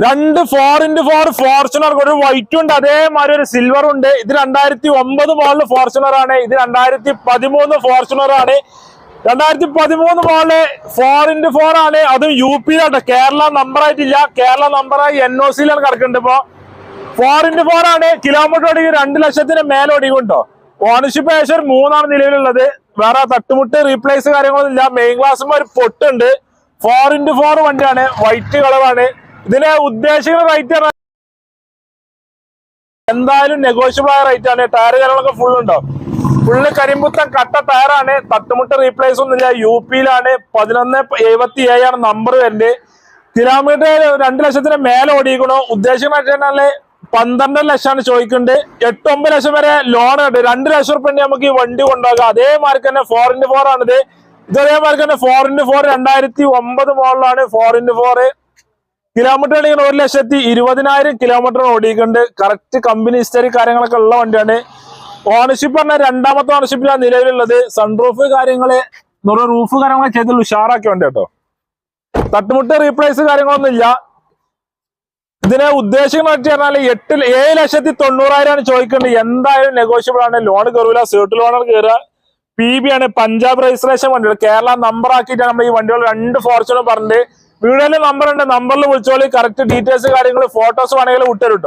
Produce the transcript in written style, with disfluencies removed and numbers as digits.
രണ്ട് 4x4 Fortuner, ഒരു വൈറ്റും ഉണ്ട്, അതേമാതിരി ഒരു സിൽവറും ഉണ്ട്. ഇത് 2009 മോഡൽ ഫോർച്യൂണർ ആണ്. ഇത് 2013 ഫോർച്യൂണർ ആണ്. 2013 മോഡല് 4x4 ആണ്. അതും UP യിലാണ്, കേരള നമ്പർ ആയിട്ടില്ല. കേരള നമ്പറായി NOC-ലാണ് കിടക്കുന്നുണ്ട്. ഇപ്പൊ 4x4 ആണ്. കിലോമീറ്റർ ഓടിക്കും 2 ലക്ഷത്തിന് മേലെ ഓടിക്കുണ്ടോ. ഓണർഷിപ്പ് ഏകദേശം 3 നിലവിലുള്ളത്. വേറെ തട്ടുമുട്ട് റീപ്ലേസ് കാര്യങ്ങളൊന്നും ഇല്ല. മെയിൻ ഗ്ലാസ് ഒരു പൊട്ടുണ്ട്. 4x4 വണ്ടിയാണ്, വൈറ്റ് കളറാണ്. ഇതിന് ഉദ്ദേശിക്കുന്ന റേറ്റ് എന്തായാലും നെഗോഷ്യബിൾ ആയ റേറ്റ് ആണ്. ടയർ കാര്യങ്ങളൊക്കെ ഫുൾ ഉണ്ടോ, ഫുള്ള് കരിമ്പുത്തൻ കട്ട ടയറാണ്. തട്ടുമുട്ട് റീപ്ലേസ് ഒന്നും ഇല്ല. UP യിലാണ്. 1177 ആണ് നമ്പർ വരുന്നത്. കിലോമീറ്റർ 2 ലക്ഷത്തിന് മേലെ ഓടിക്കണോ. ഉദ്ദേശിക്കുന്ന 12 ലക്ഷമാണ് ചോദിക്കുന്നുണ്ട്. 8-9 ലക്ഷം വരെ ലോൺ ഉണ്ട്. 2 ലക്ഷം റുപ്യ നമുക്ക് ഈ വണ്ടി കൊണ്ടുപോകാം. അതേമാതിരി തന്നെ 4x4 ആണിത്. ഇതേമാതിരി തന്നെ 4x4 2009 മോഡലാണ്. 4x4 കിലോമീറ്റർ ഓടിക്കുന്ന 1,20,000 കിലോമീറ്റർ ഓടിക്കുന്നുണ്ട്. കറക്റ്റ് കമ്പനി ഹിസ്റ്ററി കാര്യങ്ങളൊക്കെ ഉള്ള വണ്ടിയാണ്. ഓണർഷിപ്പ് പറഞ്ഞാൽ 2ാമത്തെ ഓണർഷിപ്പിലാണ് നിലവിലുള്ളത്. സൺറൂഫ് കാര്യങ്ങള്, റൂഫ് കാര്യങ്ങളൊക്കെ ചെയ്ത് ഉഷാറാക്കി വണ്ടി കേട്ടോ. തട്ടുമുട്ട് റീപ്ലേസ് കാര്യങ്ങളൊന്നും ഇല്ല. ഇതിനെ ഉദ്ദേശിക്കുന്ന പറഞ്ഞാൽ 7,90,000 ചോദിക്കുന്നത്. എന്തായാലും നെഗോഷ്യബിൾ ആണ്. ലോൺ കയറൂല, സീട്ട് ലോണാണ് കയറുക. PB ആണ്, പഞ്ചാബ് രജിസ്ട്രേഷൻ വണ്ടികൾ. കേരള നമ്പർ ആക്കിയിട്ടാണ് നമ്മൾ ഈ വണ്ടികൾ 2 ഫോർച്യൂണർ പറഞ്ഞത്. വീഡിയോയിലെ നമ്പർ ഉണ്ട്, നമ്പറിൽ വിളിച്ചോളി. കറക്റ്റ് ഡീറ്റെയിൽസ് കാര്യങ്ങൾ ഫോട്ടോസ് വേണമെങ്കിൽ വിട്ടുതരും.